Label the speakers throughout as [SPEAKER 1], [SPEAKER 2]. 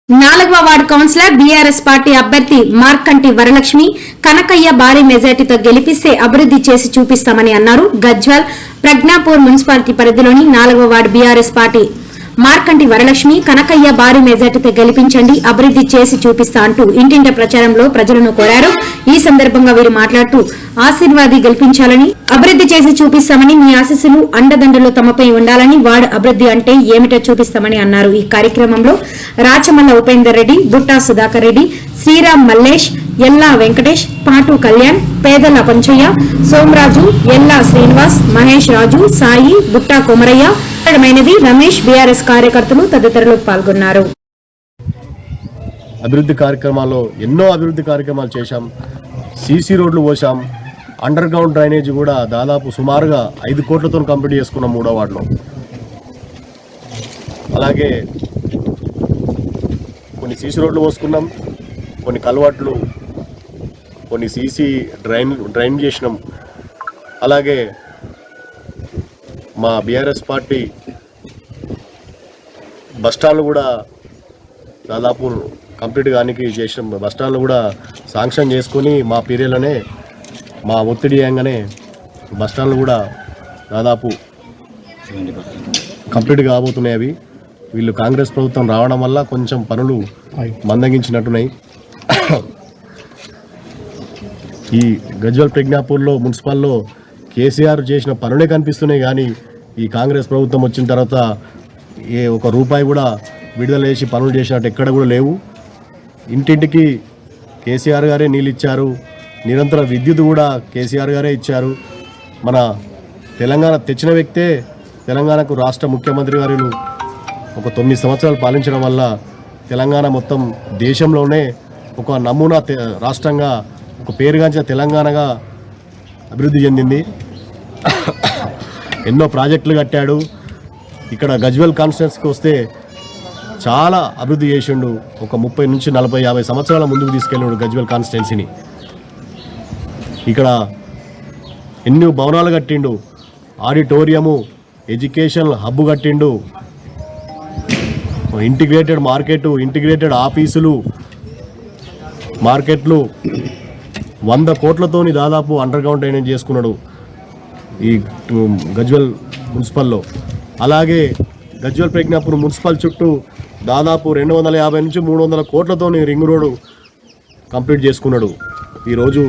[SPEAKER 1] నాలుగవ ward councillor BRS party అభ్యర్థి మార్కంటి వరలక్ష్మి కనకయ్య భారీ మెజార్టీతో గెలిపిస్తే అభివృద్ధి చేసి చూపిస్తామని అన్నారు. గజ్వేల్ ప్రజ్ఞాపూర్ మున్సిపాలిటీ పరిధిలోని 4వ ward BRS party Markanti Varalakshmi Kanakaiah భారీ మెజార్టీతో గెలిపించండి, అభివృద్ధి చేసి చూపిస్తా అంటూ ఇంటింట ప్రచారంలో ప్రజలను కోరారు. ఈ సందర్భంగా వీరు మాట్లాడుతూ ఆశీర్వాది గెలిపించాలని, అభివృద్ధి చేసి చూపిస్తామని, మీ ఆశీస్సులు అండదండలు తమపై ఉండాలని, వార్డు అభివృద్ధి అంటే ఏమిటో చూపిస్తామని అన్నారు. ఈ కార్యక్రమంలో రాచమల్ల ఉపేందర్ రెడ్డి, బుట్టా సుధాకర్ రెడ్డి, శ్రీరామ్ మల్లేష్, ఎల్లా వెంకటేష్, పాటు కళ్యాణ్, పేదల పంచయ్య, సోమరాజు, ఎల్లా శ్రీనివాస్, మహేష్ రాజు, సాయి, బుట్టా కొమరయ్య, రమేష్, బీఆర్ఎస్ కార్యకర్తలు తదితరులు పాల్గొన్నారు.
[SPEAKER 2] అభివృద్ధి కార్యక్రమాల్లో ఎన్నో అభివృద్ధి కార్యక్రమాలు చేశాం. సీసీ రోడ్లు పోసాం. అండర్ గ్రౌండ్ డ్రైనేజ్ కూడా దాదాపు సుమారుగా 5 కోట్లతో కంప్లీట్ చేసుకున్నాం 3వ వార్డులో. అలాగే కొన్ని సీసీ రోడ్లు పోసుకున్నాం, కొన్ని కలవాట్లు, కొన్ని సీసీ డ్రైన్ చేసినాం. అలాగే మా బీఆర్ఎస్ పార్టీ బస్టాండ్లు కూడా దాదాపు కంప్లీట్ కానికి చేసిన బస్టాండ్లు కూడా శాంక్షన్ చేసుకొని మా పీరియడ్లోనే మా ఒత్తిడి ఏంగానే బస్టాండ్లు కూడా దాదాపు కంప్లీట్ కాబోతున్నాయి. అవి వీళ్ళు కాంగ్రెస్ ప్రభుత్వం రావడం వల్ల కొంచెం పనులు మందగించినట్టున్నాయి. ఈ గజ్వేల్ ప్రజ్ఞాపూర్లో మున్సిపల్లో కేసీఆర్ చేసిన పనులే కనిపిస్తున్నాయి, కానీ ఈ కాంగ్రెస్ ప్రభుత్వం వచ్చిన తర్వాత ఒక రూపాయి కూడా విడుదల చేసి పనులు చేసినట్టు ఎక్కడ కూడా లేవు. ఇంటింటికి కేసీఆర్ గారే నీళ్ళు ఇచ్చారు. నిరంతర విద్యుత్ కూడా కేసీఆర్ గారే ఇచ్చారు. మన తెలంగాణ తెచ్చిన వ్యక్తే తెలంగాణకు రాష్ట్ర ముఖ్యమంత్రి గారు ఒక 9 సంవత్సరాలు పాలించడం వల్ల తెలంగాణ మొత్తం దేశంలోనే ఒక నమూనా రాష్ట్రంగా, ఒక పేరుగాంచిన తెలంగాణగా అభివృద్ధి చెందింది. ఎన్నో ప్రాజెక్టులు కట్టాడు. ఇక్కడ గజ్వేల్ కాన్స్టిట్యున్సీకి వస్తే చాలా అభివృద్ధి చేసిండు. ఒక 30 నుంచి 40, 50 సంవత్సరాల ముందుకు తీసుకెళ్ళాడు గజ్వేల్ కాన్స్టిట్యున్సీని. ఇక్కడ ఎన్నో భవనాలు కట్టిండు, ఆడిటోరియము, ఎడ్యుకేషన్ హబ్ కట్టిండు, ఇంటిగ్రేటెడ్ మార్కెట్, ఇంటిగ్రేటెడ్ ఆఫీసులు, మార్కెట్లు, 100 కోట్లతోని దాదాపు అండర్ గ్రౌండ్ డ్రైనేజ్ చేసుకున్నాడు ఈ గజ్వేల్ మున్సిపల్లో. అలాగే గజ్వేల్ ప్రజ్ఞాపూర్ మున్సిపల్ చుట్టూ దాదాపు 250 నుంచి 300 కోట్లతోని రింగ్ రోడ్డు కంప్లీట్ చేసుకున్నాడు. ఈరోజు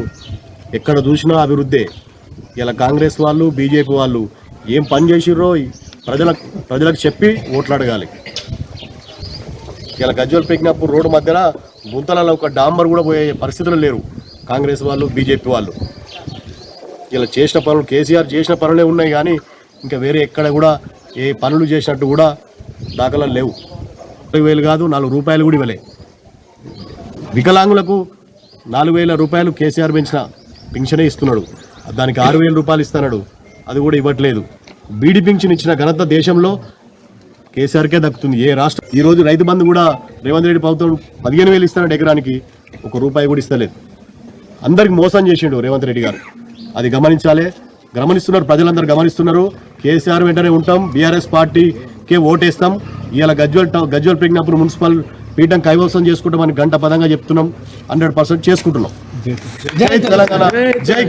[SPEAKER 2] ఎక్కడ చూసినా అభివృద్ధే. ఇలా కాంగ్రెస్ వాళ్ళు, బీజేపీ వాళ్ళు ఏం పని చేసిర్రో ప్రజలకు చెప్పి ఓట్లు అడగాలి. ఇలా గజ్వేల్ ప్రజ్ఞాపూర్ రోడ్డు మధ్యన గుంతలలో ఒక డాంబర్ కూడా పోయే పరిస్థితులు లేరు కాంగ్రెస్ వాళ్ళు, బీజేపీ వాళ్ళు. ఇలా చేసిన పనులు, కేసీఆర్ చేసిన పనులే ఉన్నాయి, కానీ ఇంకా వేరే ఎక్కడ కూడా ఏ పనులు చేసినట్టు కూడా దాఖలాలు లేవు. 40,000 కాదు, 4 రూపాయలు కూడా ఇవ్వలే. వికలాంగులకు 4,000 రూపాయలు కేసీఆర్ పెంచిన పింఛనే ఇస్తున్నాడు. దానికి 6,000 రూపాయలు ఇస్తున్నాడు, అది కూడా ఇవ్వట్లేదు. బీడీ పింఛన్ ఇచ్చిన ఘనత దేశంలో కేసీఆర్కే దక్కుతుంది. ఏ రాష్ట్రం ఈరోజు రైతు బంధు కూడా రేవంత్ రెడ్డి ప్రభుత్వం 15,000 ఇస్తున్నాడు ఎకరానికి, 1 రూపాయి కూడా ఇస్తలేదు. అందరికి మోసం చేసిండు రేవంత్ రెడ్డి గారు. అది గమనించాలి. గమనిస్తున్నారు, ప్రజలందరూ గమనిస్తున్నారు. కేసీఆర్ వెంటనే ఉంటాం, బీఆర్ఎస్ పార్టీకే ఓటేస్తాం. ఇవాళ గజ్వేల్ ప్రజ్ఞాపూర్ మున్సిపల్ పీఠం కైవసం చేసుకుంటామని గంట పదంగా చెప్తున్నాం. 100% చేసుకుంటున్నాం. జై తెలంగాణ, జై